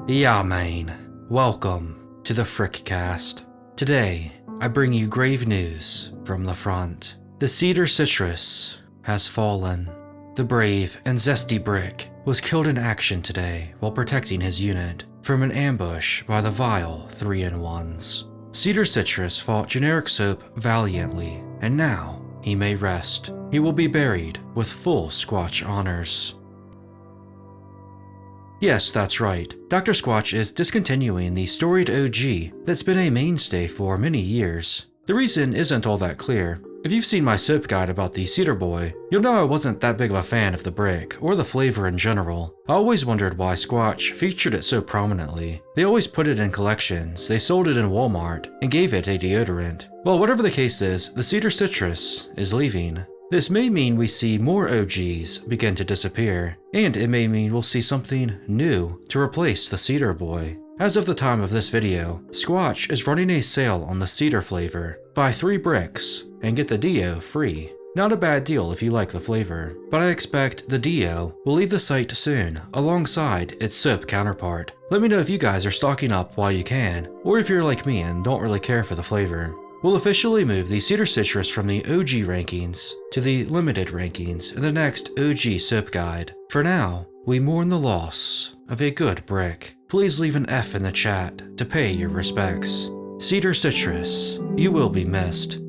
Yeah, man. Welcome to the Frickcast. Today, I bring you grave news from the front. The Cedar Citrus has fallen. The brave and zesty bricc was killed in action today while protecting his unit from an ambush by the vile 3-in-1s. Cedar Citrus fought generic soap valiantly, and now he may rest. He will be buried with full Squatch honors. Yes, that's right. Dr. Squatch is discontinuing the storied OG that's been a mainstay for many years. The reason isn't all that clear. If you've seen my soap guide about the Cedar Boy, you'll know I wasn't that big of a fan of the bricc, or the flavor in general. I always wondered why Squatch featured it so prominently. They always put it in collections, they sold it in Walmart, and gave it a deodorant. Well, whatever the case is, the Cedar Citrus is leaving. This may mean we see more OGs begin to disappear, and it may mean we'll see something new to replace the Cedar Boy. As of the time of this video, Squatch is running a sale on the Cedar flavor. Buy 3 bricks and get the Dio free. Not a bad deal if you like the flavor, but I expect the Dio will leave the site soon alongside its soap counterpart. Let me know if you guys are stocking up while you can, or if you're like me and don't really care for the flavor. We'll officially move the Cedar Citrus from the OG rankings to the limited rankings in the next OG soap guide. For now, we mourn the loss of a good bricc. Please leave an F in the chat to pay your respects. Cedar Citrus, you will be missed.